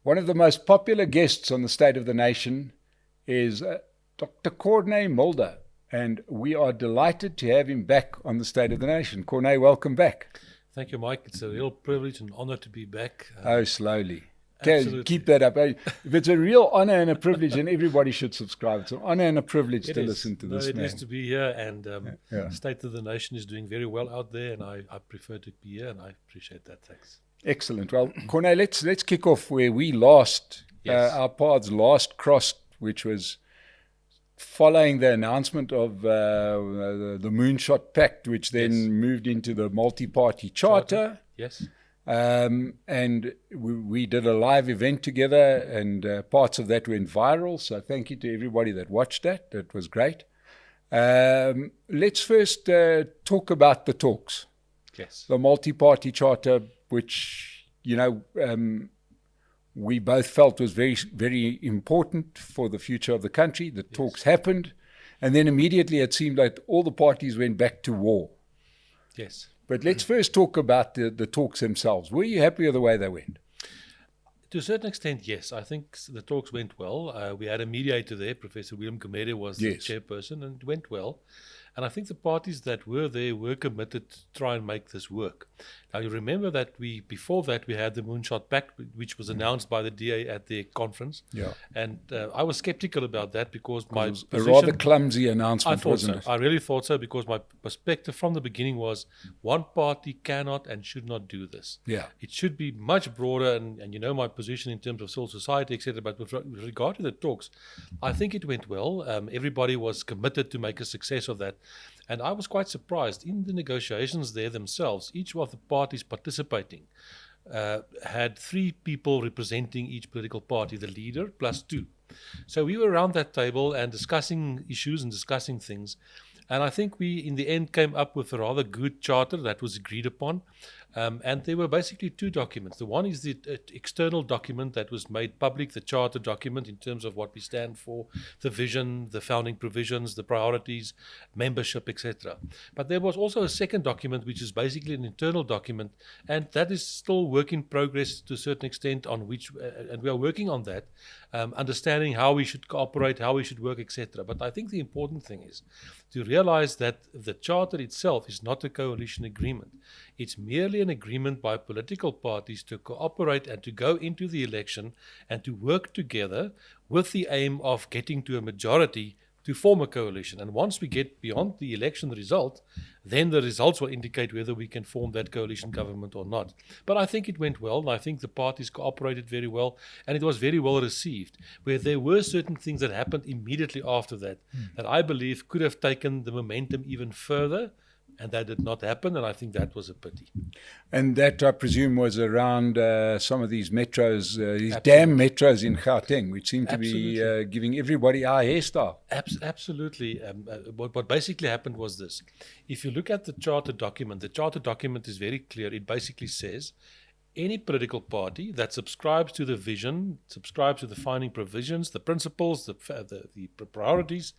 One of the most popular guests on the State of the Nation is Dr. Corne Mulder, and we are delighted to have him back on the State of the Nation. Corne, welcome back. Thank you, Mike. It's a real privilege and honor to be back. Slowly. Absolutely. Keep that up. If it's a real honor and a privilege, then everybody should subscribe. It's an honor and a privilege to listen to this man. It is to be here, and State of the Nation is doing very well out there, and I prefer to be here, and I appreciate that. Thanks. Excellent. Well, Corne, let's kick off where we last, our paths last crossed, which was following the announcement of the Moonshot Pact, which then moved into the multi-party charter. Yes. And we did a live event together, and parts of that went viral. So thank you to everybody that watched that. That was great. Let's first talk about the talks. Yes. The multi-party charter, which, we both felt was very, very important for the future of the country. The talks happened, and then immediately it seemed like all the parties went back to war. Yes. But let's first talk about the talks themselves. Were you happy with the way they went? To a certain extent, yes. I think the talks went well. We had a mediator there. Professor William Gumede was the chairperson, and it went well. And I think the parties that were there were committed to try and make this work. Now, you remember that before that, we had the Moonshot Pact, which was announced by the DA at their conference. Yeah. And I was skeptical about that because my position... a rather clumsy announcement, wasn't it? I really thought so, because my perspective from the beginning was one party cannot and should not do this. Yeah. It should be much broader, and you know my position in terms of civil society, etc. But with regard to the talks, I think it went well. Everybody was committed to make a success of that. And I was quite surprised in the negotiations there themselves. Each of the parties participating had 3 people representing each political party, the leader plus 2. So we were around that table and discussing issues and discussing things. And I think we, in the end, came up with a rather good charter that was agreed upon. And there were basically 2 documents. The one is the external document that was made public, the charter document in terms of what we stand for, the vision, the founding provisions, the priorities, membership, etc. But there was also a second document, which is basically an internal document, and that is still work in progress to a certain extent, on which, and we are working on that, understanding how we should cooperate, how we should work, etc. But I think the important thing is to realize that the charter itself is not a coalition agreement. It's merely an agreement by political parties to cooperate and to go into the election and to work together with the aim of getting to a majority to form a coalition. And once we get beyond the election result, then the results will indicate whether we can form that coalition government or not. But I think it went well, and I think the parties cooperated very well, and it was very well received, where there were certain things that happened immediately after that that I believe could have taken the momentum even further, and that did not happen, and I think that was a pity. And that, I presume, was around some of these metros, these damn metros in Gauteng, which seem to be giving everybody our hairstyle. Absolutely. What basically happened was this. If you look at the charter document is very clear. It basically says any political party that subscribes to the vision, subscribes to the founding provisions, the principles, the priorities,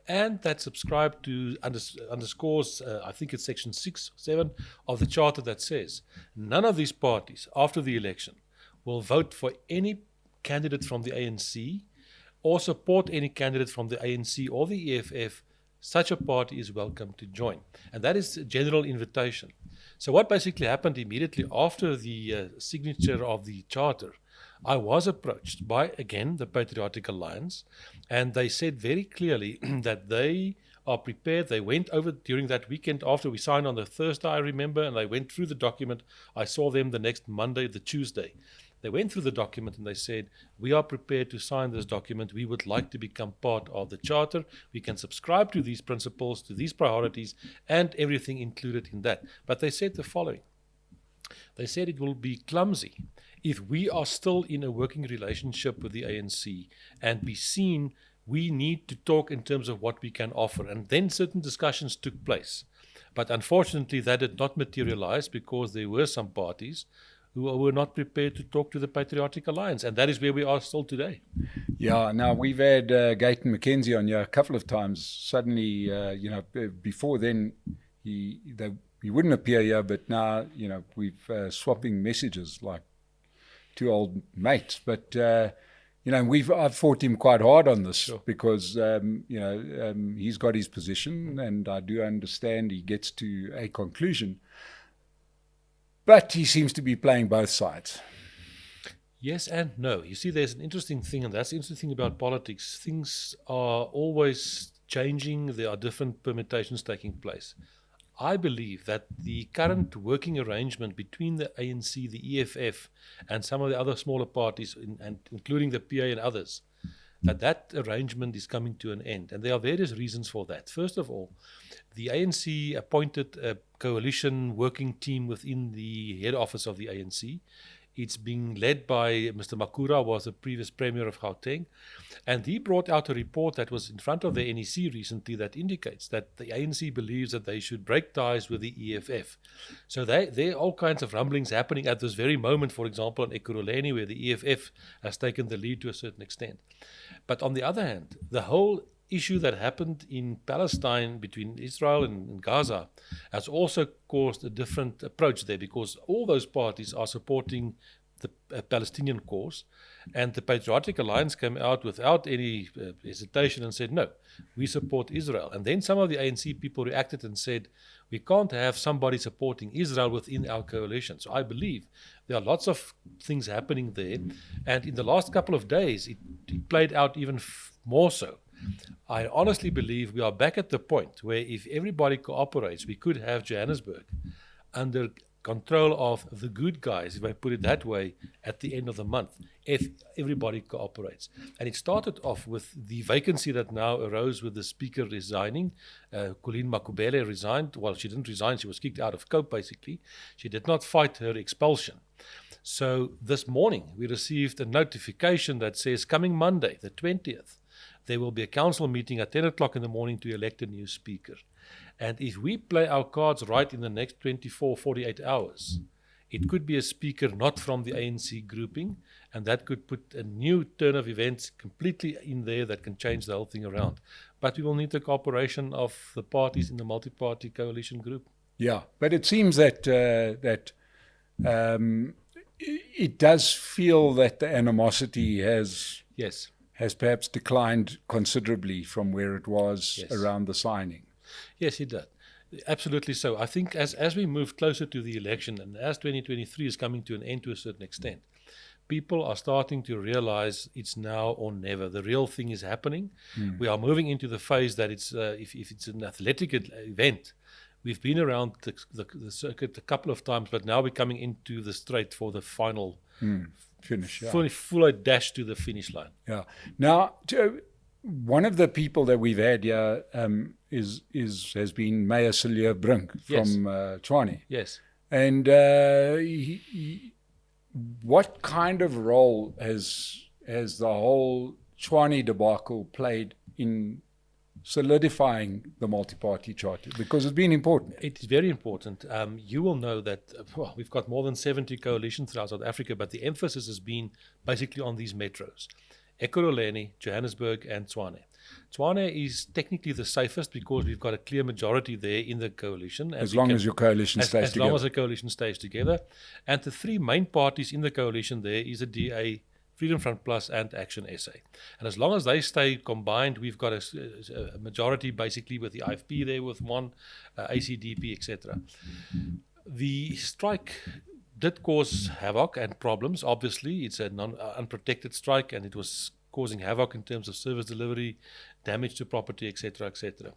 and that subscribe to underscores, I think it's section 6 or 7 of the charter that says, none of these parties after the election will vote for any candidate from the ANC or support any candidate from the ANC or the EFF. Such a party is welcome to join. And that is a general invitation. So what basically happened immediately after the signature of the charter, I was approached by, again, the Patriotic Alliance, and they said very clearly that they are prepared. They went over during that weekend after we signed on the Thursday, I remember, and they went through the document. I saw them the next Monday, the Tuesday. They went through the document and they said, we are prepared to sign this document. We would like to become part of the charter. We can subscribe to these principles, to these priorities, and everything included in that. But they said the following. They said it will be clumsy if we are still in a working relationship with the ANC and be seen. We need to talk in terms of what we can offer. And then certain discussions took place. But unfortunately, that did not materialize because there were some parties who were not prepared to talk to the Patriotic Alliance. And that is where we are still today. Yeah, now we've had Gayton McKenzie on here a couple of times. Suddenly, before then, he wouldn't appear here, but now, we've swapping messages like two old mates. But I've fought him quite hard on this because he's got his position, and I do understand he gets to a conclusion. But he seems to be playing both sides. Yes and no. You see, there's an interesting thing, and that's the interesting thing about politics. Things are always changing. There are different permutations taking place. I believe that the current working arrangement between the ANC, the EFF, and some of the other smaller parties, and including the PA and others, that arrangement is coming to an end. And there are various reasons for that. First of all, the ANC appointed a coalition working team within the head office of the ANC. It's being led by Mr. Makura, was the previous Premier of Gauteng, and he brought out a report that was in front of the NEC recently that indicates that the ANC believes that they should break ties with the EFF. So there are all kinds of rumblings happening at this very moment, for example, in Ekurhuleni, where the EFF has taken the lead to a certain extent. But on the other hand, the whole issue that happened in Palestine between Israel and Gaza has also caused a different approach there, because all those parties are supporting the Palestinian cause, and the Patriotic Alliance came out without any hesitation and said, no, we support Israel. And then some of the ANC people reacted and said, we can't have somebody supporting Israel within our coalition. So I believe there are lots of things happening there, and in the last couple of days it played out even more so. I honestly believe we are back at the point where if everybody cooperates, we could have Johannesburg under control of the good guys, if I put it that way, at the end of the month, if everybody cooperates. And it started off with the vacancy that now arose with the speaker resigning. Colleen Makubele resigned. Well, she didn't resign. She was kicked out of COPE, basically. She did not fight her expulsion. So this morning, we received a notification that says coming Monday, the 20th, there will be a council meeting at 10 o'clock in the morning to elect a new speaker. And if we play our cards right in the next 24, 48 hours, it could be a speaker not from the ANC grouping, and that could put a new turn of events completely in there that can change the whole thing around. But we will need the cooperation of the parties in the multi-party coalition group. Yeah, but it seems that it does feel that the animosity has perhaps declined considerably from where it was around the signing. Yes, it does. Absolutely so. I think as we move closer to the election, and as 2023 is coming to an end to a certain extent, people are starting to realize it's now or never. The real thing is happening. We are moving into the phase that it's if it's an athletic event, we've been around the circuit a couple of times, but now we're coming into the straight for the final finish. Full dash to the finish line. Yeah. Now, one of the people that we've had here has been Mayor Silje Brink from Tshwane. Yes. And what kind of role has the whole Tshwane debacle played in solidifying the multi-party charter? Because it's been important. It is very important. You will know that we've got more than 70 coalitions throughout South Africa, but the emphasis has been basically on these metros: Ekurhuleni, Johannesburg, and Tshwane. Tshwane is technically the safest because we've got a clear majority there in the coalition. As long as your coalition stays together. As long as the coalition stays together. And the three main parties in the coalition there is a DA, Freedom Front Plus, and Action SA. And as long as they stay combined, we've got a majority basically with the IFP there with one, ACDP, etc. The strike did cause havoc and problems. Obviously, it's an unprotected strike, and it was causing havoc in terms of service delivery, damage to property, etc., etc.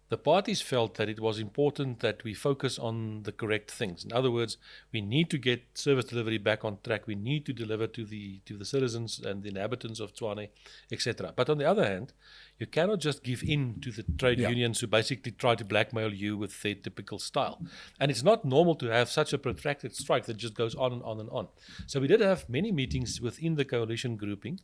The parties felt that it was important that we focus on the correct things. In other words, we need to get service delivery back on track. We need to deliver to the citizens and the inhabitants of Tshwane, etc. But on the other hand, you cannot just give in to the trade unions who basically try to blackmail you with their typical style. And it's not normal to have such a protracted strike that just goes on and on and on. So we did have many meetings within the coalition grouping.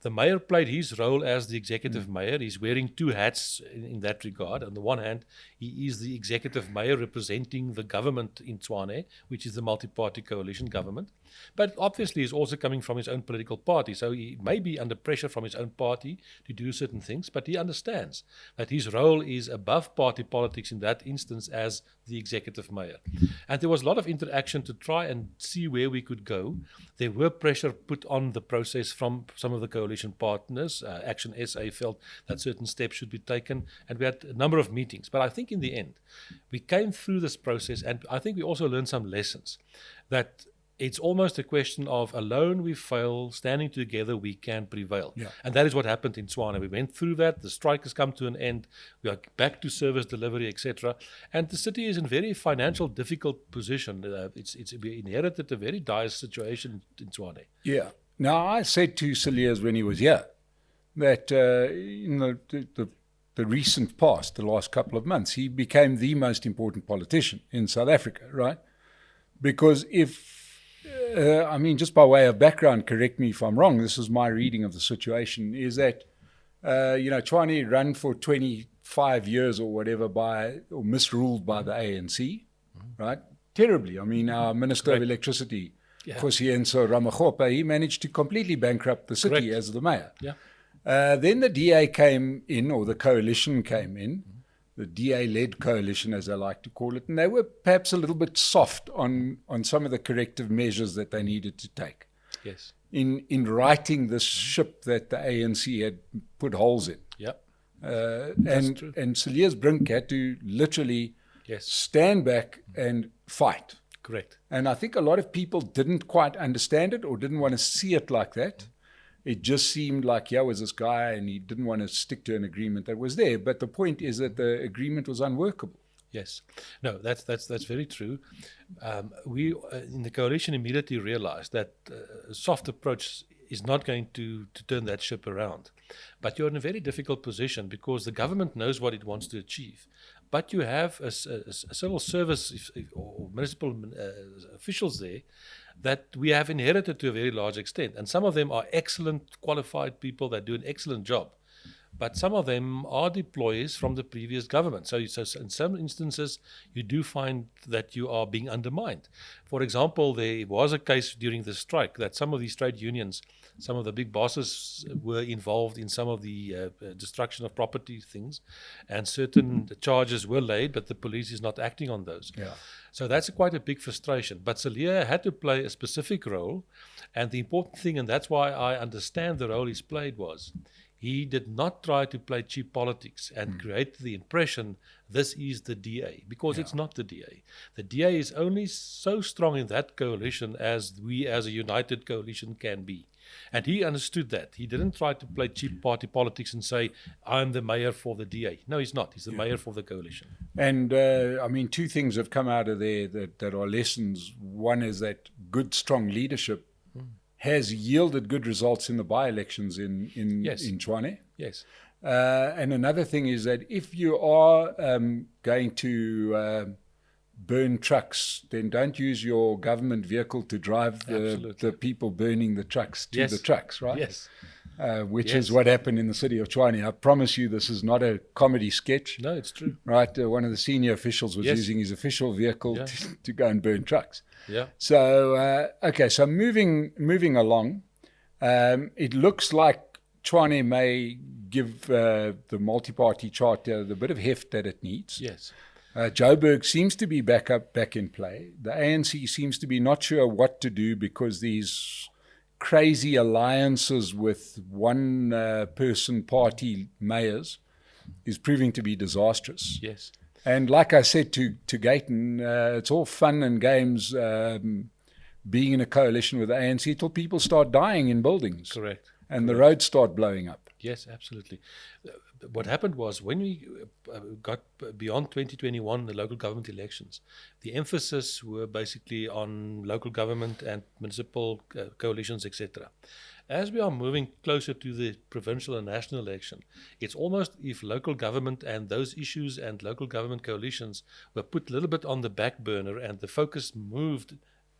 The mayor played his role as the executive mayor. He's wearing two hats in that regard. On the one hand, he is the executive mayor representing the government in Tshwane, which is the multi-party coalition government. But obviously he's also coming from his own political party, so he may be under pressure from his own party to do certain things, but he understands that his role is above party politics in that instance as the executive mayor. And there was a lot of interaction to try and see where we could go. There were pressure put on the process from some of the coalition partners. Action SA felt that certain steps should be taken, and we had a number of meetings. But I think in the end, we came through this process, and I think we also learned some lessons, that it's almost a question of alone we fail, standing together we can prevail. Yeah. And that is what happened in Tshwane. We went through that, the strike has come to an end, we are back to service delivery, etc. And the city is in very financial difficult position. We inherited a very dire situation in Tshwane. Yeah. Now, I said to Cilliers when he was here that in the recent past, the last couple of months, he became the most important politician in South Africa, right? Because just by way of background, correct me if I'm wrong, this is my reading of the situation, is that, Tshwane run for 25 years or whatever or misruled by the ANC, right? Terribly. I mean, our Minister of Electricity, Kosienso Ramagopa, he managed to completely bankrupt the city as the mayor. Yeah. Then the DA came in, or the coalition came in, the DA-led coalition, as I like to call it, and they were perhaps a little bit soft on some of the corrective measures that they needed to take. Yes. In righting this ship that the ANC had put holes in. Yep. And Cilliers Brink had to literally stand back and fight. Correct. And I think a lot of people didn't quite understand it or didn't want to see it like that. It just seemed like, was this guy, and he didn't want to stick to an agreement that was there. But the point is that the agreement was unworkable. Yes. No, that's very true. We in the coalition immediately realized that a soft approach is not going to turn that ship around. But you're in a very difficult position because the government knows what it wants to achieve. But you have a civil service or municipal officials there that we have inherited to a very large extent. And some of them are excellent, qualified people that do an excellent job. But some of them are deployees from the previous government. So in some instances, you do find that you are being undermined. For example, there was a case during the strike that some of these trade unions, some of the big bosses were involved in some of the destruction of property things, and certain charges were laid, but the police is not acting on those. Yeah. So that's quite a big frustration. But Cilliers had to play a specific role, and the important thing, and that's why I understand the role he's played, was he did not try to play cheap politics and create the impression this is the DA, because it's not the DA. The DA is only so strong in that coalition as we as a united coalition can be. And he understood that. He didn't try to play cheap party politics and say, I'm the mayor for the DA. No, he's not. He's the mayor for the coalition. And, two things have come out of there that are lessons. One is that good, strong leadership has yielded good results in the by-elections in Tshwane. Yes. And another thing is that if you are going to burn trucks, then don't use your government vehicle to drive the people burning the trucks to the trucks, right? Yes. Which is what happened in the city of Tshwane. I promise you this is not a comedy sketch. No, it's true. Right? One of the senior officials was using his official vehicle to go and burn trucks. Yeah. So, so moving along, it looks like Tshwane may give the multi-party charter the bit of heft that it needs. Yes. Joburg seems to be back in play. The ANC seems to be not sure what to do because these crazy alliances with one person party mayors is proving to be disastrous. Yes. And like I said to Gayton, it's all fun and games being in a coalition with the ANC until people start dying in buildings. Correct. And the roads start blowing up. Yes, absolutely. What happened was when we got beyond 2021, the local government elections, the emphasis were basically on local government and municipal coalitions, etc. As we are moving closer to the provincial and national election, it's almost if local government and those issues and local government coalitions were put a little bit on the back burner and the focus moved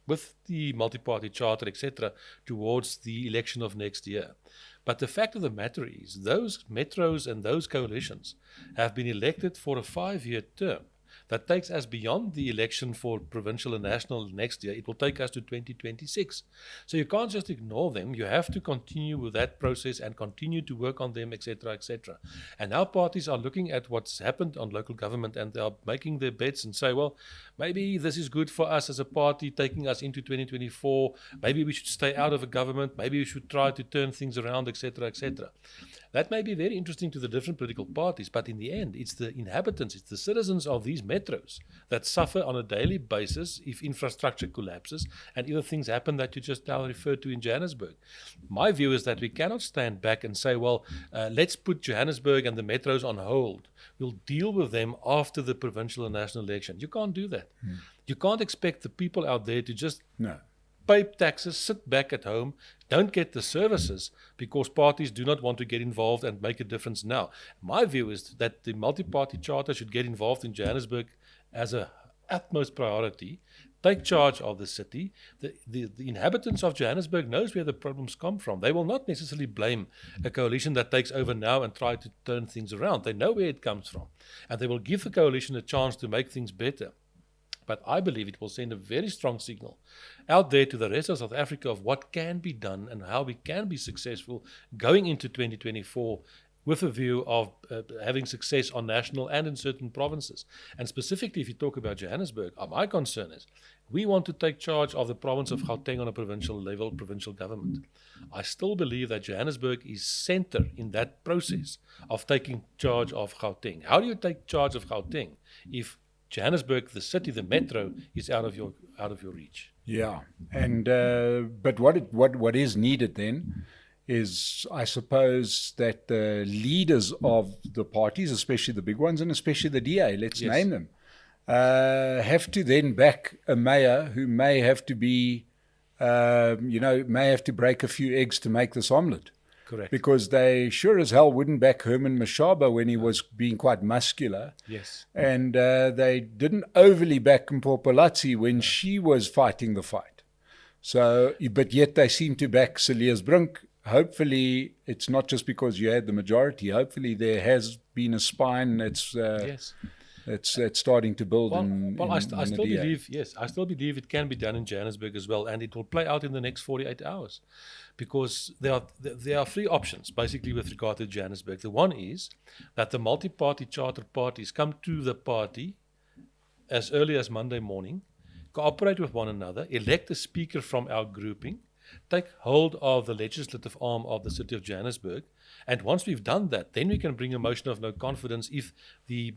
with the multi-party charter, etc., towards the election of next year. But the fact of the matter is, those metros and those coalitions have been elected for a 5-year term. that takes us beyond the election for provincial and national next year. It will take us to 2026. So you can't just ignore them. You have to continue with that process and continue to work on them, etc., etc. And now parties are looking at what's happened on local government, and they are making their bets and say, well, maybe this is good for us as a party, taking us into 2024. Maybe we should stay out of a government. Maybe we should try to turn things around, etc., etc. That may be very interesting to the different political parties, but in the end, it's the inhabitants, it's the citizens of these metros that suffer on a daily basis if infrastructure collapses and other things happen that you just now referred to in Johannesburg. My view is that we cannot stand back and say, well, let's put Johannesburg and the metros on hold. We'll deal with them after the provincial and national election. You can't do that. You can't expect the people out there to just pay taxes, sit back at home, don't get the services because parties do not want to get involved and make a difference now. My view is that the multi-party charter should get involved in Johannesburg as a utmost priority, take charge of the city. The inhabitants of Johannesburg knows where the problems come from. They will not necessarily blame a coalition that takes over now and try to turn things around. They know where it comes from, and they will give the coalition a chance to make things better. But I believe it will send a very strong signal out there to the rest of South Africa of what can be done and how we can be successful going into 2024 with a view of having success on national and in certain provinces. And specifically, if you talk about Johannesburg, my concern is we want to take charge of the province of Gauteng on a provincial level, provincial government. I still believe that Johannesburg is center in that process of taking charge of Gauteng. How do you take charge of Gauteng if Johannesburg, the city, the metro, is out of your reach? Yeah, and but what is needed then is, I suppose, that the leaders of the parties, especially the big ones, and especially the DA, let's name them, have to then back a mayor who may have to be, may have to break a few eggs to make this omelette. Correct. Because they sure as hell wouldn't back Herman Mashaba when he was being quite muscular. Yes. And they didn't overly back Mpopolatsi when she was fighting the fight. So, but yet they seem to back Cilliers Brink. Hopefully, it's not just because you had the majority. Hopefully, there has been a spine that's it's starting to build. I still believe it can be done in Johannesburg as well, and it will play out in the next 48 hours, because there are three options basically with regard to Johannesburg. The one is that the multi-party charter parties come to the party as early as Monday morning, cooperate with one another, elect a speaker from our grouping, take hold of the legislative arm of the city of Johannesburg, and once we've done that, then we can bring a motion of no confidence if the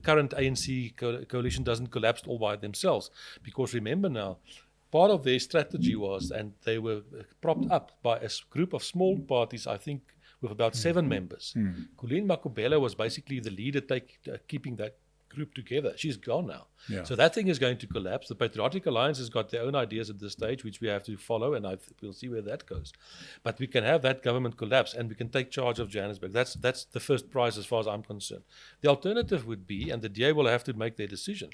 current ANC coalition doesn't collapse all by themselves. Because remember now, part of their strategy was, and they were propped up by a group of small parties, I think, with about 7 members. Colleen Makubela was basically the leader keeping that group together. She's gone now. Yeah. So that thing is going to collapse. The Patriotic Alliance has got their own ideas at this stage, which we have to follow, and we'll see where that goes. But we can have that government collapse, and we can take charge of Johannesburg. That's the first prize as far as I'm concerned. The alternative would be, and the DA will have to make their decision,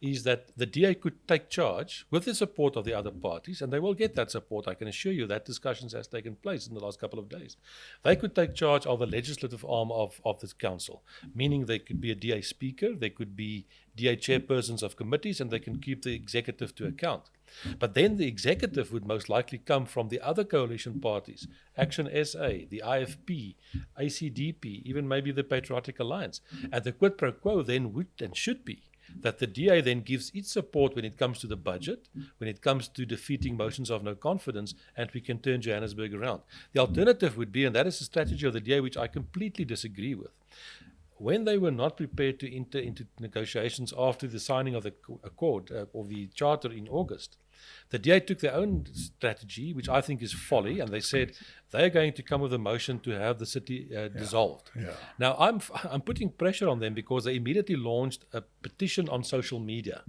is that the DA could take charge with the support of the other parties, and they will get that support. I can assure you that discussions has taken place in the last couple of days. They could take charge of the legislative arm of this council, meaning they could be a DA speaker, they could be DA chairpersons of committees, and they can keep the executive to account. But then the executive would most likely come from the other coalition parties, Action SA, the IFP, ACDP, even maybe the Patriotic Alliance. And the quid pro quo then would and should be that the DA then gives its support when it comes to the budget, when it comes to defeating motions of no confidence, and we can turn Johannesburg around. The alternative would be, and that is the strategy of the DA, which I completely disagree with, when they were not prepared to enter into negotiations after the signing of the accord or the charter in August, the DA took their own strategy, which I think is folly, and they said they're going to come with a motion to have the city dissolved. Yeah. Now, I'm putting pressure on them because they immediately launched a petition on social media.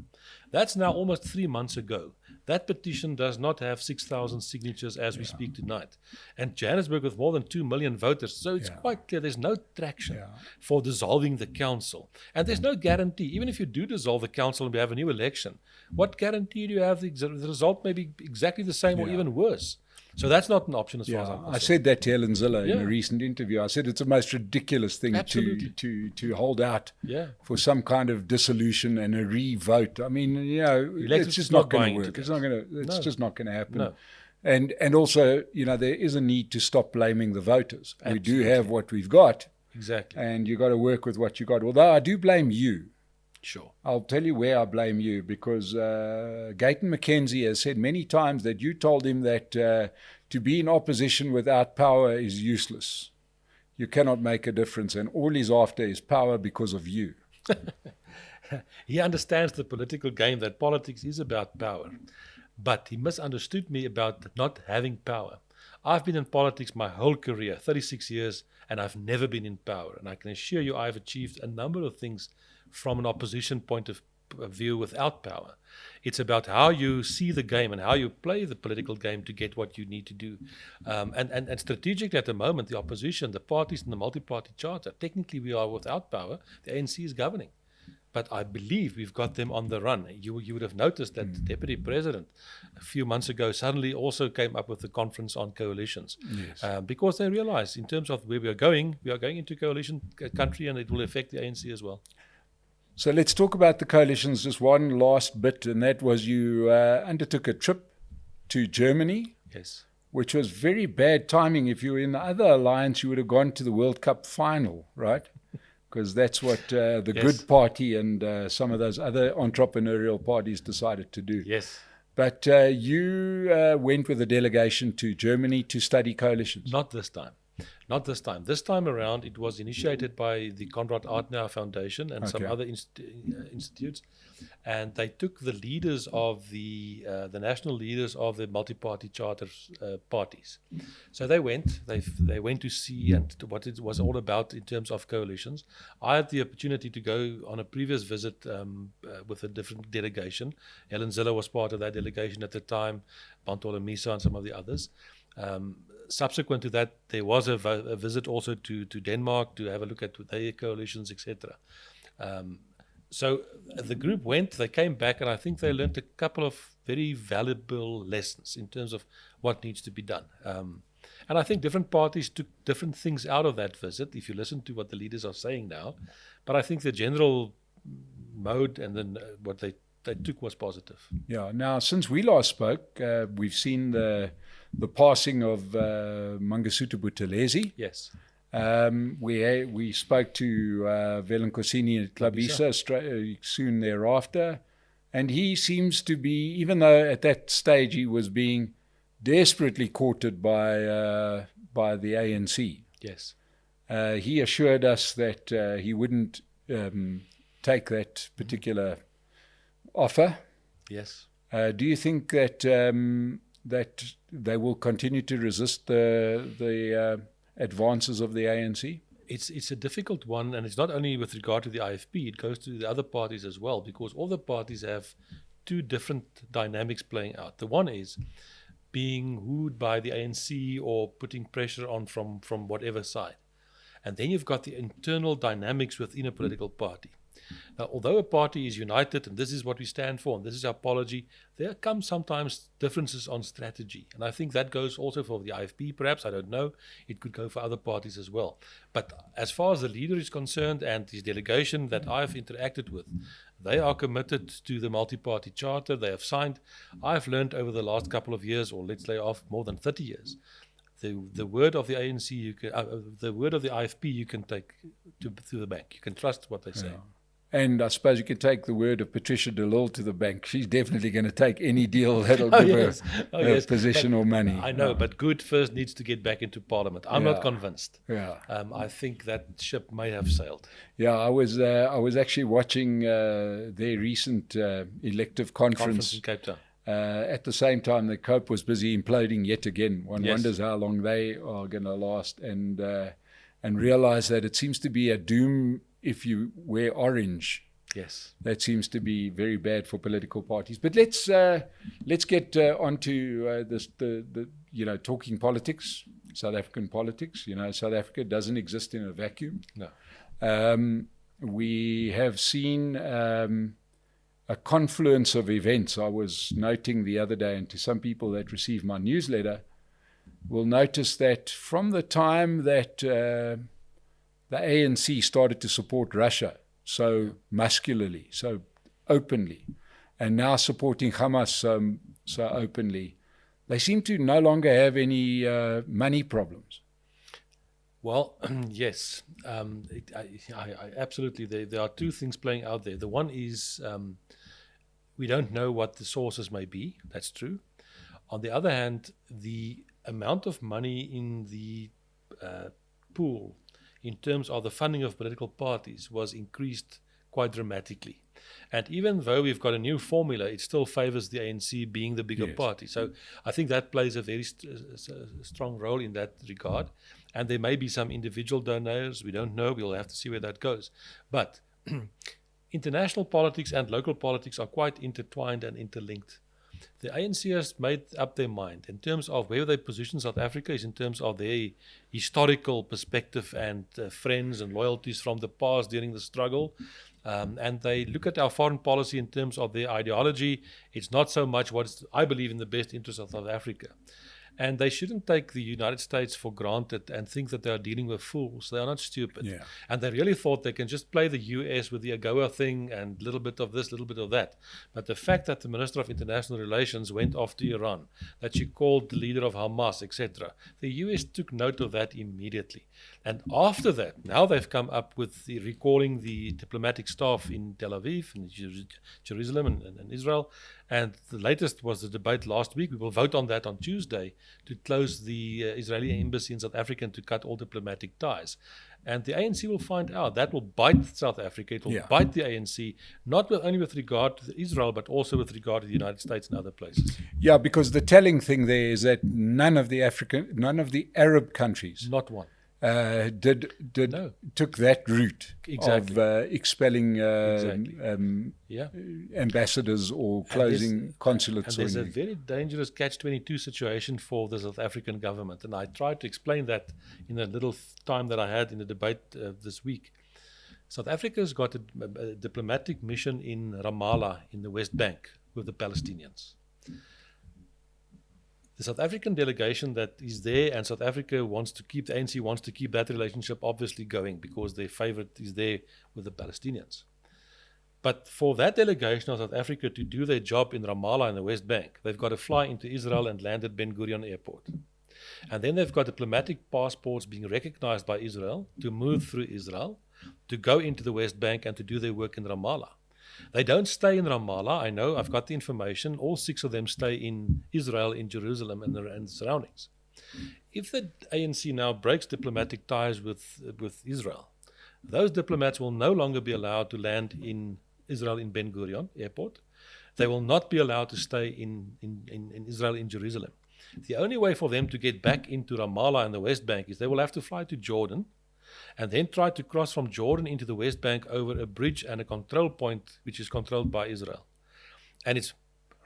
That's now almost 3 months ago. That petition does not have 6,000 signatures as we speak tonight. And Johannesburg with more than 2 million voters. So it's quite clear there's no traction for dissolving the council. And there's no guarantee, even if you do dissolve the council and we have a new election, what guarantee do you have the result may be exactly the same or even worse? So that's not an option as far as I'm I concerned. said that to Helen Ziller in Yeah. a recent interview. I said it's the most ridiculous thing Absolutely. to hold out Yeah. for some kind of dissolution and a re-vote. I mean, Electors it's just not not going buying to into work. It's that. not going to. It's No. just not going to happen. No. And also, there is a need to stop blaming the voters. We do Absolutely. have what we've got, Exactly. and you got to work with what you got. Although I do blame you. Sure. I'll tell you where I blame you, because Gayton McKenzie has said many times that you told him that to be in opposition without power is useless. You cannot make a difference, and all he's after is power because of you. He understands the political game, that politics is about power. But he misunderstood me about not having power. I've been in politics my whole career, 36 years, and I've never been in power. And I can assure you I've achieved a number of things from an opposition point of view without power. It's about how you see the game and how you play the political game to get what you need to do. And strategically at the moment, the opposition, the parties in the multi-party charter, technically we are without power. The ANC is governing. But I believe we've got them on the run. You would have noticed that the Deputy President a few months ago suddenly also came up with the conference on coalitions. Yes. Because they realized in terms of where we are going into coalition country, and it will affect the ANC as well. So let's talk about the coalitions, just one last bit, and that was you undertook a trip to Germany, Yes. which was very bad timing. If you were in the other alliance, you would have gone to the World Cup final, right? Because that's what the Yes. Good Party and some of those other entrepreneurial parties decided to do. Yes. But you went with a delegation to Germany to study coalitions. Not this time. Not this time. This time around, it was initiated by the Konrad Adenauer Foundation and some Okay. other institutes, and they took the leaders of the national leaders of the multi-party charter parties. So they went to see and what it was all about in terms of coalitions. I had the opportunity to go on a previous visit with a different delegation. Helen Ziller was part of that delegation at the time, Bantola Misa and some of the others. Subsequent to that, there was a visit also to Denmark to have a look at their coalitions, etc. So the group went, they came back, and I think they learned a couple of very valuable lessons in terms of what needs to be done. And I think different parties took different things out of that visit, if you listen to what the leaders are saying now. But I think the general mode and then what they took was positive. Yeah. Now, since we last spoke, we've seen the passing of Mangosuthu Buthelezi. Yes. We spoke to Velenkosini Tlabisa soon thereafter, and he seems to be, even though at that stage he was being desperately courted by the ANC. Yes. He assured us that he wouldn't take that particular offer. Yes. Do you think that that they will continue to resist the advances of the ANC? It's a difficult one, and it's not only with regard to the IFP, it goes to the other parties as well, because all the parties have two different dynamics playing out. The one is being wooed by the ANC or putting pressure on from whatever side. And then you've got the internal dynamics within a political party. Now, although a party is united, and this is what we stand for, and this is our apology, there come sometimes differences on strategy. And I think that goes also for the IFP, perhaps, I don't know. It could go for other parties as well. But as far as the leader is concerned and his delegation that I've interacted with, they are committed to the multi-party charter. They have signed. I've learned over the last couple of years, or let's say off more than 30 years, the word of the ANC, the word of the IFP, you can take to the bank. You can trust what they say. Yeah. And I suppose you can take the word of Patricia de Lille to the bank. She's definitely going to take any deal that'll give her position or money. I know, but Good first needs to get back into Parliament. I'm not convinced. Yeah. I think that ship may have sailed. Yeah, I was actually watching their recent elective conference in Cape Town. At the same time, the COPE was busy imploding yet again. One Yes. wonders how long they are going to last, and realize that it seems to be a doom if you wear orange. Yes. That seems to be very bad for political parties. But let's get onto this talking politics, South African politics. South Africa doesn't exist in a vacuum. No. We have seen a confluence of events. I was noting the other day, and to some people that receive my newsletter, will notice that from the time that the ANC started to support Russia so muscularly, so openly, and now supporting Hamas so openly, they seem to no longer have any money problems. Well, yes, I absolutely. There are two things playing out there. The one is we don't know what the sources may be. That's true. On the other hand, the amount of money in the pool in terms of the funding of political parties was increased quite dramatically. And even though we've got a new formula, it still favors the ANC being the bigger party. So I think that plays a very strong role in that regard. And there may be some individual donors. We don't know. We'll have to see where that goes. But international politics and local politics are quite intertwined and interlinked. The ANC has made up their mind in terms of where they position South Africa is in terms of their historical perspective and friends and loyalties from the past during the struggle. And they look at our foreign policy in terms of their ideology. It's not so much what I believe in the best interest of South Africa. And they shouldn't take the United States for granted and think that they are dealing with fools. They are not stupid. Yeah. And they really thought they can just play the US with the AGOA thing and a little bit of this, a little bit of that. But the fact that the Minister of International Relations went off to Iran, that she called the leader of Hamas, etc., the US took note of that immediately. And after that, now they've come up with recalling the diplomatic staff in Tel Aviv, in Jerusalem and Israel. And the latest was the debate last week. We will vote on that on Tuesday to close the Israeli embassy in South Africa and to cut all diplomatic ties. And the ANC will find out. That will bite South Africa. It will bite the ANC, not only with regard to Israel, but also with regard to the United States and other places. Yeah, because the telling thing there is that none of the Arab countries, not one, took that route exactly. of expelling ambassadors or closing consulates. And there's a very dangerous catch-22 situation for the South African government, and I tried to explain that in a little time that I had in the debate this week. South Africa's got a diplomatic mission in Ramallah in the West Bank with the Palestinians. The South African delegation that is there, and South Africa wants to keep, the ANC wants to keep that relationship obviously going because their favorite is there with the Palestinians. But for that delegation of South Africa to do their job in Ramallah in the West Bank, they've got to fly into Israel and land at Ben Gurion Airport. And then they've got diplomatic passports being recognized by Israel to move through Israel, to go into the West Bank and to do their work in Ramallah. They don't stay in Ramallah. I know, I've got the information. All 6 of them stay in Israel, in Jerusalem and the surroundings. If the ANC now breaks diplomatic ties with Israel, those diplomats will no longer be allowed to land in Israel in Ben Gurion Airport. They will not be allowed to stay in Israel in Jerusalem. The only way for them to get back into Ramallah and the West Bank is they will have to fly to Jordan and then try to cross from Jordan into the West Bank over a bridge and a control point which is controlled by Israel. And it's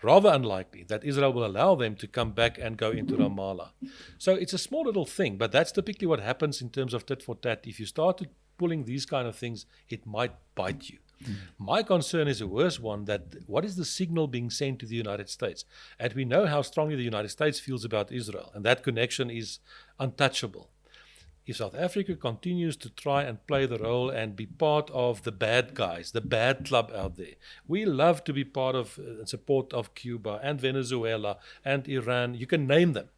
rather unlikely that Israel will allow them to come back and go into Ramallah. So it's a small little thing, but that's typically what happens in terms of tit for tat. If you start pulling these kind of things, it might bite you. My concern is a worse one, that what is the signal being sent to the United States? And we know how strongly the United States feels about Israel, and that connection is untouchable. If South Africa continues to try and play the role and be part of the bad guys, the bad club out there, we love to be part of and support of Cuba and Venezuela and Iran, you can name them,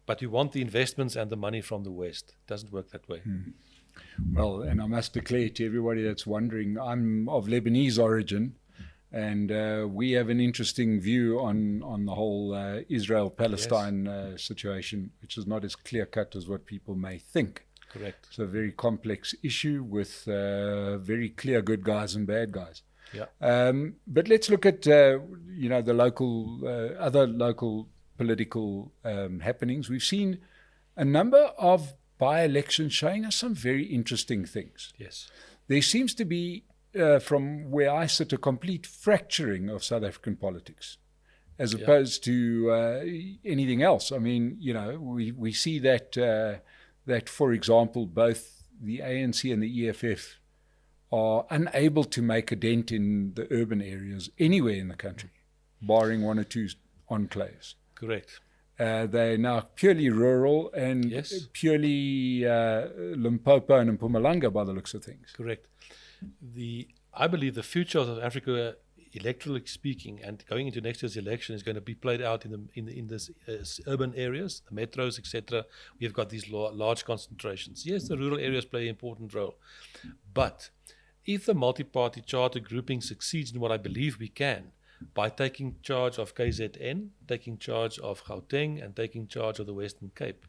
but we want the investments and the money from the West. It doesn't work that way. Well, and I must declare to everybody that's wondering, I'm of Lebanese origin, and we have an interesting view on the whole Israel-Palestine situation, which is not as clear-cut as what people may think. Correct. It's a very complex issue with very clear good guys and bad guys. Yeah. But let's look at the local other local political happenings. We've seen a number of by-elections showing us some very interesting things. Yes. There seems to be, from where I sit, a complete fracturing of South African politics, as opposed to anything else. I mean, we see that, for example, both the ANC and the EFF are unable to make a dent in the urban areas anywhere in the country, barring 1 or 2 enclaves. Correct. They're now purely rural and Yes. purely Limpopo and Mpumalanga by the looks of things. Correct. I believe the future of Africa, electorally speaking, and going into next year's election, is going to be played out in this urban areas, the metros, etc. We've got these large concentrations. Yes, the rural areas play an important role, but if the multi-party charter grouping succeeds in what I believe we can, by taking charge of KZN, taking charge of Gauteng, and taking charge of the Western Cape,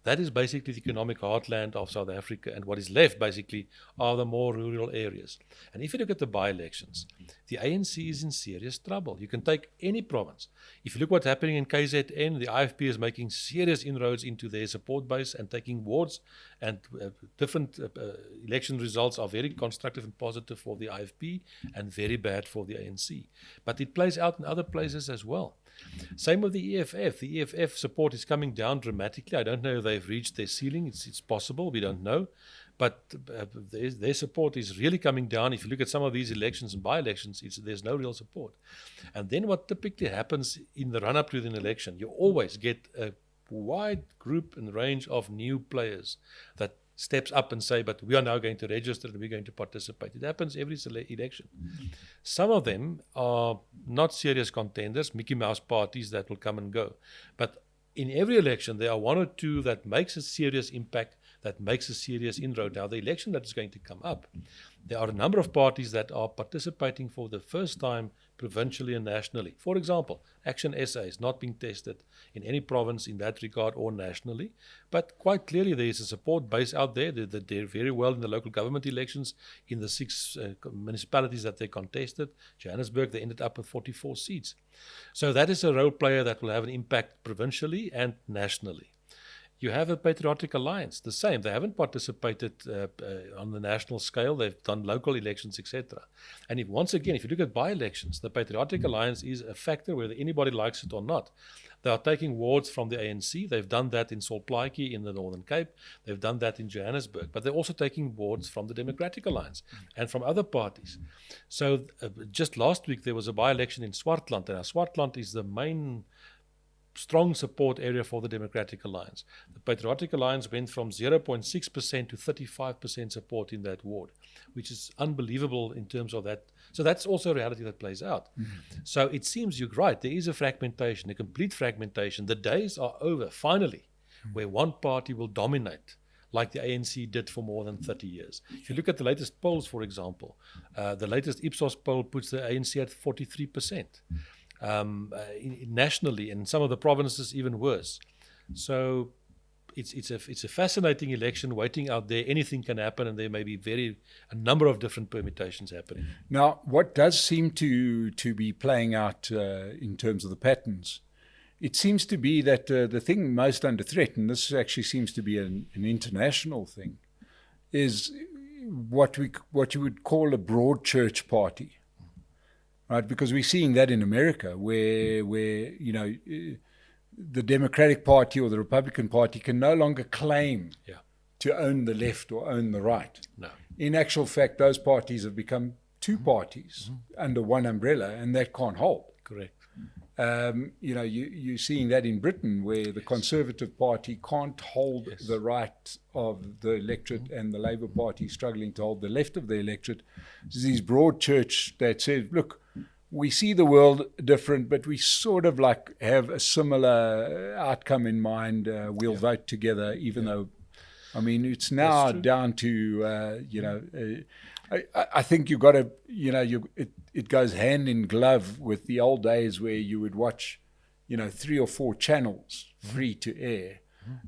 that is basically the economic heartland of South Africa, and what is left basically are the more rural areas. And if you look at the by-elections, the ANC is in serious trouble. You can take any province. If you look what's happening in KZN, the IFP is making serious inroads into their support base and taking wards, and different election results are very constructive and positive for the IFP and very bad for the ANC. But it plays out in other places as well. Same with the EFF. The EFF support is coming down dramatically. I don't know if they've reached their ceiling. It's possible. We don't know. But their support is really coming down. If you look at some of these elections and by-elections, there's no real support. And then what typically happens in the run-up to an election, you always get a wide group and range of new players that steps up and say, but we are now going to register and we're going to participate. It happens every election. Some of them are not serious contenders, Mickey Mouse parties that will come and go. But in every election, there are one or two that makes a serious impact, that makes a serious inroad. Now, the election that is going to come up, there are a number of parties that are participating for the first time provincially and nationally. For example, Action SA is not being tested in any province in that regard or nationally, but quite clearly there is a support base out there. They did very well in the local government elections in the 6 municipalities that they contested. Johannesburg, they ended up with 44 seats. So that is a role player that will have an impact provincially and nationally. You have a Patriotic Alliance, the same. They haven't participated on the national scale. They've done local elections, etc. And once again, if you look at by-elections, the Patriotic Alliance is a factor whether anybody likes it or not. They are taking wards from the ANC. They've done that in Solplaatjie in the Northern Cape. They've done that in Johannesburg. But they're also taking wards from the Democratic Alliance and from other parties. So just last week, there was a by-election in Swartland. And Swartland is the main strong support area for the Democratic Alliance. The Patriotic Alliance went from 0.6% to 35% support in that ward, which is unbelievable in terms of that. So that's also a reality that plays out. Mm-hmm. So it seems you're right. There is a fragmentation, a complete fragmentation. The days are over, finally, where one party will dominate like the ANC did for more than 30 years. If you look at the latest polls, for example, the latest Ipsos poll puts the ANC at 43%. Nationally, and in some of the provinces even worse. So it's a fascinating election waiting out there. Anything can happen, and there may be a number of different permutations happening. Now, what does seem to be playing out in terms of the patterns, it seems to be that the thing most under threat, and this actually seems to be an international thing, is what you would call a broad church party. Right, because we're seeing that in America, where the Democratic Party or the Republican Party can no longer claim to own the left or own the right. No. In actual fact, those parties have become two parties under one umbrella, and that can't hold. Correct. You're seeing that in Britain, where the Conservative Party can't hold the right of the electorate, and the Labour Party struggling to hold the left of the electorate. There's these broad church that says, look, we see the world different, but we sort of like have a similar outcome in mind. We'll vote together, even though, I mean, it's now down to, I think you've got to, it goes hand in glove with the old days where you would watch, 3 or 4 channels free to air.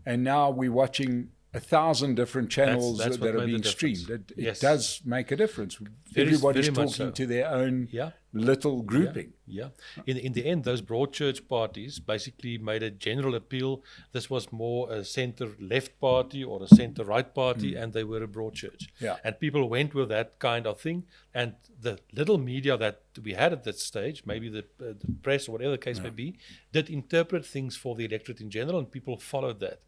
And now we're watching 1,000 different channels that are being streamed. It does make a difference. Everybody's talking to their own little grouping. Yeah. In the end, those broad church parties basically made a general appeal. This was more a center-left party or a center-right party, and they were a broad church. Yeah. And people went with that kind of thing. And the little media that we had at that stage, maybe the press or whatever the case may be, did interpret things for the electorate in general, and people followed that.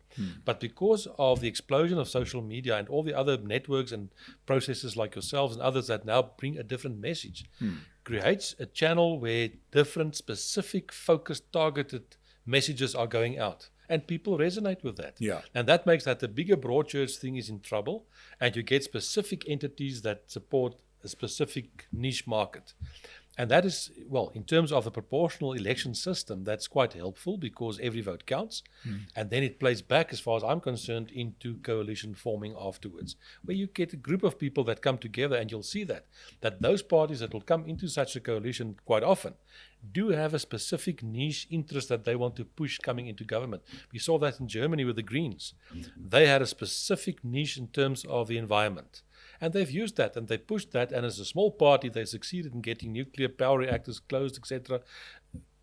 But because of the explosion of social media and all the other networks and processes like yourselves and others that now bring a different message, creates a channel where different, specific, focused, targeted messages are going out. And people resonate with that. Yeah. And that makes that the bigger broad church thing is in trouble, and you get specific entities that support a specific niche market. And that is, well, in terms of the proportional election system, that's quite helpful because every vote counts. And then it plays back, as far as I'm concerned, into coalition forming afterwards, where you get a group of people that come together, and you'll see that those parties that will come into such a coalition quite often do have a specific niche interest that they want to push coming into government. We saw that in Germany with the Greens. They had a specific niche in terms of the environment. And they've used that, and they pushed that, and as a small party, they succeeded in getting nuclear power reactors closed, etc.,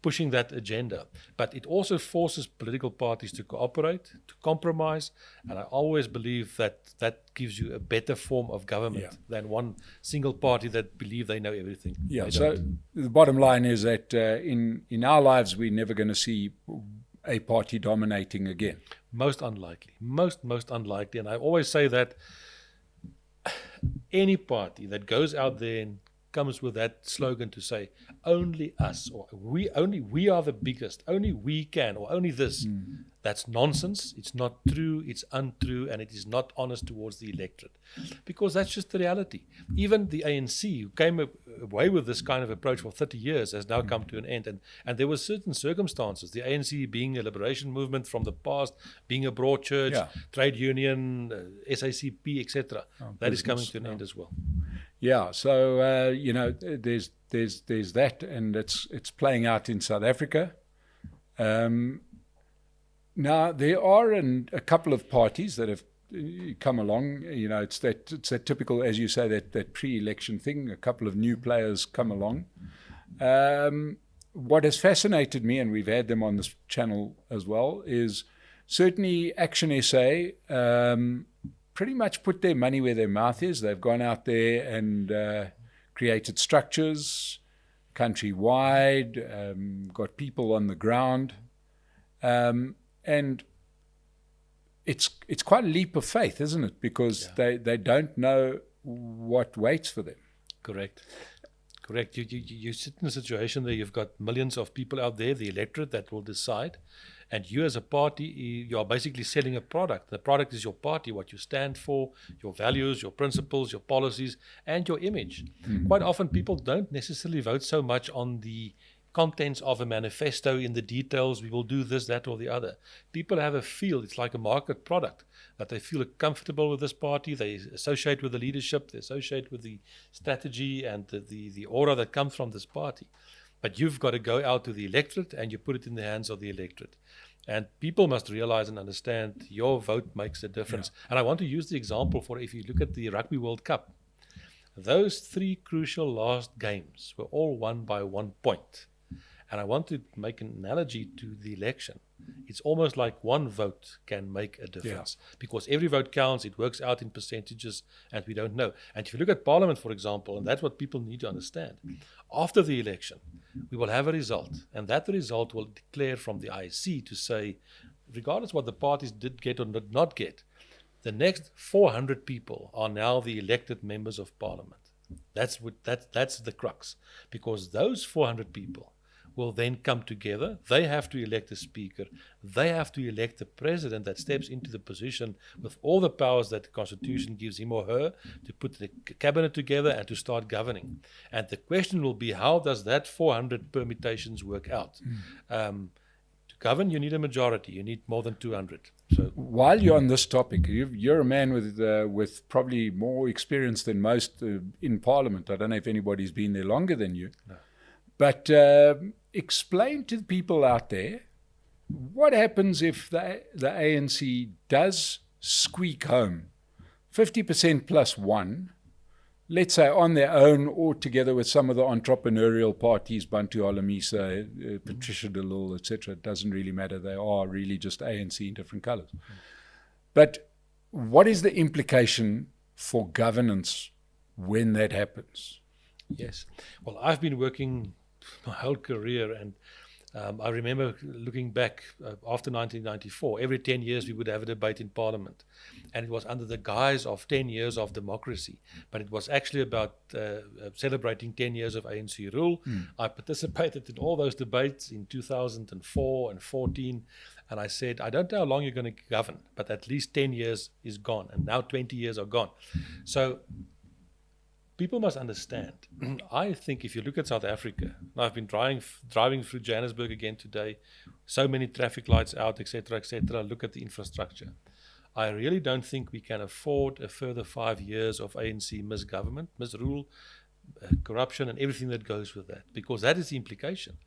pushing that agenda. But it also forces political parties to cooperate, to compromise, and I always believe that that gives you a better form of government than one single party that believe they know everything. Yeah, so the bottom line is that in our lives, we're never going to see a party dominating again. Most unlikely. Most unlikely. And I always say that any party that goes out there and comes with that slogan to say only us, or we are the biggest, only we can, or only this, that's nonsense. It's not true, it's untrue, and it is not honest towards the electorate, because that's just the reality. Even the ANC, who came away with this kind of approach for 30 years, has now come to an end, and there were certain circumstances, the ANC being a liberation movement from the past, being a broad church, trade union, SACP, etc., that is coming to an end as well. Yeah, so there's that, and it's playing out in South Africa. Now there are a couple of parties that have come along. It's that typical, as you say, that pre-election thing. A couple of new players come along. What has fascinated me, and we've had them on this channel as well, is certainly Action SA. Pretty much put their money where their mouth is. They've gone out there and created structures countrywide, got people on the ground, and it's quite a leap of faith, isn't it? Because they don't know what waits for them. Correct. You sit in a situation where you've got millions of people out there, the electorate, that will decide. And you as a party, you are basically selling a product. The product is your party, what you stand for, your values, your principles, your policies, and your image. Quite often people don't necessarily vote so much on the contents of a manifesto, in the details, we will do this, that, or the other. People have a feel, it's like a market product, that they feel comfortable with this party, they associate with the leadership, they associate with the strategy and the aura that comes from this party. But you've got to go out to the electorate and you put it in the hands of the electorate. And people must realize and understand your vote makes a difference. And I want to use the example for, if you look at the Rugby World Cup, those 3 crucial last games were all won by 1 point. And I want to make an analogy to the election. It's almost like 1 vote can make a difference, because every vote counts, it works out in percentages, and we don't know. And if you look at Parliament, for example, and that's what people need to understand, after the election, we will have a result, and that result will declare from the IEC to say, regardless what the parties did get or did not get, the next 400 people are now the elected members of Parliament. That's the crux, because those 400 people will then come together. They have to elect a speaker. They have to elect a president that steps into the position with all the powers that the Constitution gives him or her to put the cabinet together and to start governing. And the question will be, how does that 400 permutations work out? To govern, you need a majority. You need more than 200. So, while you're on this topic, you're a man with probably more experience than most in Parliament. I don't know if anybody's been there longer than you. No. But explain to the people out there, what happens if the ANC does squeak home 50% plus 1, let's say on their own or together with some of the entrepreneurial parties, Bantu Holomisa, Patricia de Lille, etc. It doesn't really matter. They are really just ANC in different colors. But what is the implication for governance when that happens? Yes. Well, I've been working my whole career, and I remember looking back after 1994, every 10 years we would have a debate in Parliament. And it was under the guise of 10 years of democracy. But it was actually about celebrating 10 years of ANC rule. I participated in all those debates in 2004 and 14. And I said, I don't know how long you're going to govern, but at least 10 years is gone. And now 20 years are gone. So people must understand. I think if you look at South Africa, I've been driving through Johannesburg again today, so many traffic lights out, etc., etc. Look at the infrastructure. I really don't think we can afford a further 5 years of ANC misgovernment, misrule, corruption, and everything that goes with that, because that is the implication.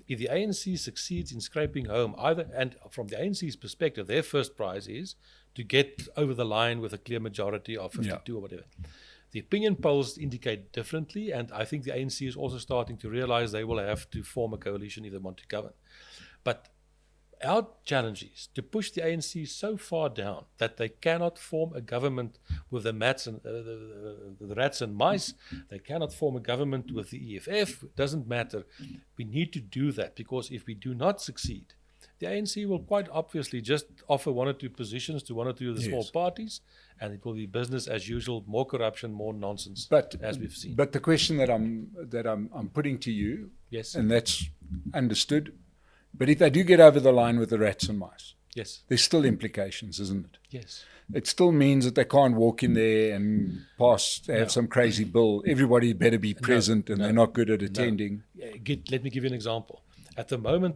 If the ANC succeeds in scraping home either, and from the ANC's perspective, their first prize is to get over the line with a clear majority of 52 or whatever. The opinion polls indicate differently, and I think the ANC is also starting to realize they will have to form a coalition if they want to govern. But our challenge is to push the ANC so far down that they cannot form a government with the rats and mice. They cannot form a government with the EFF. It doesn't matter. We need to do that, because if we do not succeed, the ANC will quite obviously just offer 1 or 2 positions to 1 or 2 of the small parties, and it will be business as usual, more corruption, more nonsense, as we've seen. But the question that I'm putting to you, yes, and that's understood, but if they do get over the line with the rats and mice, yes, there's still implications, isn't it? Yes. It still means that they can't walk in there and have some crazy bill. Everybody better be present, and they're not good at attending. Let me give you an example. At the moment,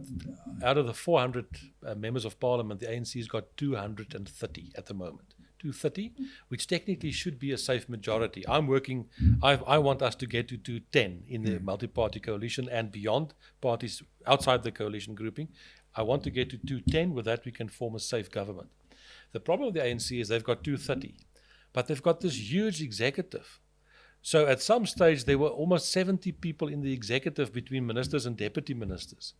out of the 400 members of parliament, the ANC's got 230 at the moment. 230, which technically should be a safe majority. I want us to get to 210 in the multi-party coalition and beyond, parties outside the coalition grouping. I want to get to 210. With that, we can form a safe government. The problem with the ANC is they've got 230, but they've got this huge executive. So at some stage, there were almost 70 people in the executive between ministers and deputy ministers.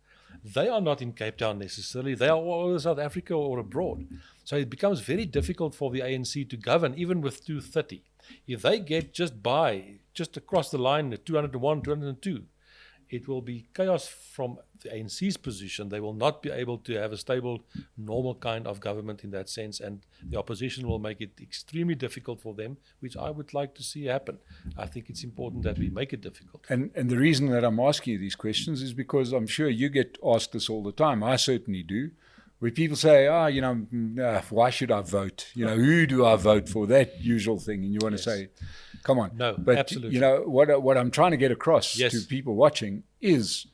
They are not in Cape Town necessarily. They are all over South Africa or abroad. So it becomes very difficult for the ANC to govern, even with 230. If they get just across the line at 201, 202, it will be chaos from the ANC's position. They will not be able to have a stable, normal kind of government in that sense, and the opposition will make it extremely difficult for them, which I would like to see happen. I think it's important that we make it difficult. And the reason that I'm asking you these questions is because I'm sure you get asked this all the time. I certainly do. Where people say, why should I vote? Who do I vote for? That usual thing. And you want to say, come on. No, but, absolutely. What I'm trying to get across to people watching is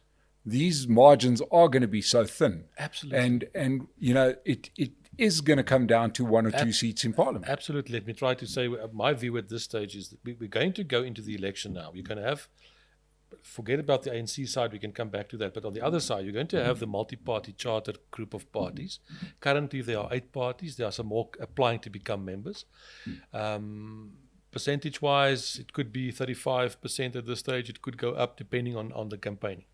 these margins are going to be so thin. Absolutely. And it is going to come down to 1 or 2 seats in parliament. Absolutely. Let me try to say, my view at this stage is that we're going to go into the election now. We're going to have, forget about the ANC side, we can come back to that. But on the other side, you're going to have the multi-party charter group of parties. Currently, there are 8 parties. There are some more applying to become members. Percentage-wise, it could be 35% at this stage. It could go up depending on the campaigning.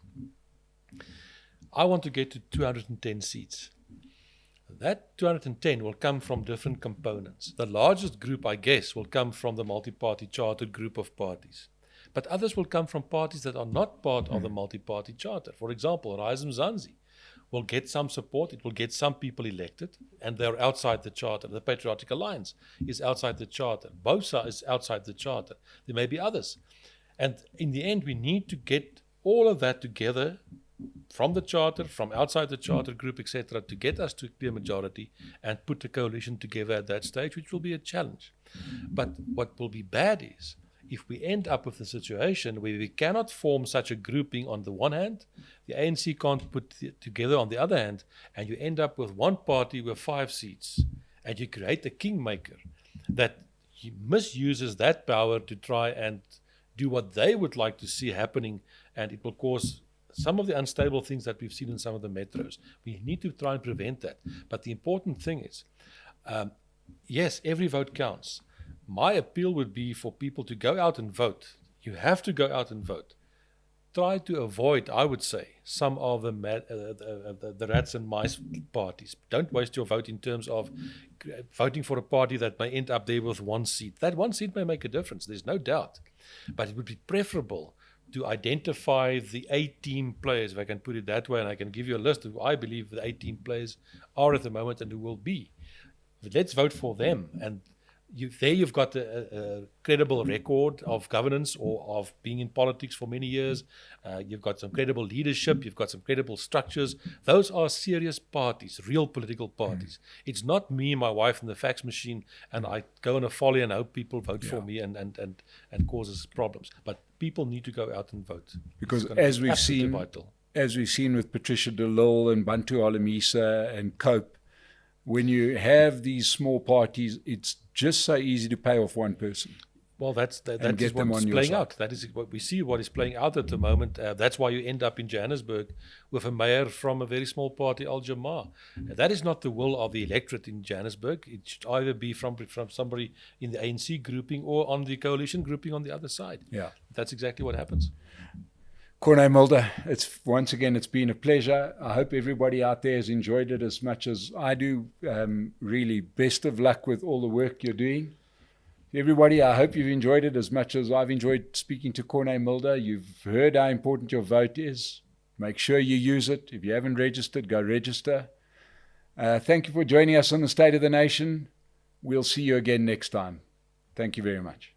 I want to get to 210 seats. That 210 will come from different components. The largest group, I guess, will come from the multi-party chartered group of parties. But others will come from parties that are not part of the multi-party charter. For example, Rise Mzansi will get some support. It will get some people elected, and they're outside the charter. The Patriotic Alliance is outside the charter. BOSA is outside the charter. There may be others. And in the end, we need to get all of that together from the charter, from outside the charter group, etc., to get us to a clear majority and put a coalition together at that stage, which will be a challenge. But what will be bad is if we end up with a situation where we cannot form such a grouping on the one hand, the ANC can't put it together on the other hand, and you end up with one party with 5 seats, and you create a kingmaker that misuses that power to try and do what they would like to see happening, and it will cause some of the unstable things that we've seen in some of the metros. We need to try and prevent that. But the important thing is, yes, every vote counts. My appeal would be for people to go out and vote. You have to go out and vote. Try to avoid, I would say, some of the rats and mice parties. Don't waste your vote in terms of voting for a party that may end up there with 1 seat. That 1 seat may make a difference, there's no doubt. But it would be preferable to identify the A-team players, if I can put it that way, and I can give you a list of who I believe the A-team players are at the moment and who will be. But let's vote for them. And you've got a credible record of governance or of being in politics for many years. You've got some credible leadership. You've got some credible structures. Those are serious parties, real political parties. It's not me, my wife, and the fax machine, and I go on a folly and hope people vote for me and causes problems. But people need to go out and vote. Because as we've seen with Patricia de Lille and Bantu Alamisa and Cope, when you have these small parties, it's just so easy to pay off one person. Well, that is what's playing out. That is what we see, what is playing out at the moment. That's why you end up in Johannesburg with a mayor from a very small party, Al Jamaa. That is not the will of the electorate in Johannesburg. It should either be from somebody in the ANC grouping or on the coalition grouping on the other side. Yeah, that's exactly what happens. Corne, Mulder, it's been a pleasure. I hope everybody out there has enjoyed it as much as I do. Really, best of luck with all the work you're doing. Everybody, I hope you've enjoyed it as much as I've enjoyed speaking to Corne Mulder. You've heard how important your vote is. Make sure you use it. If you haven't registered, go register. Thank you for joining us on the State of the Nation. We'll see you again next time. Thank you very much.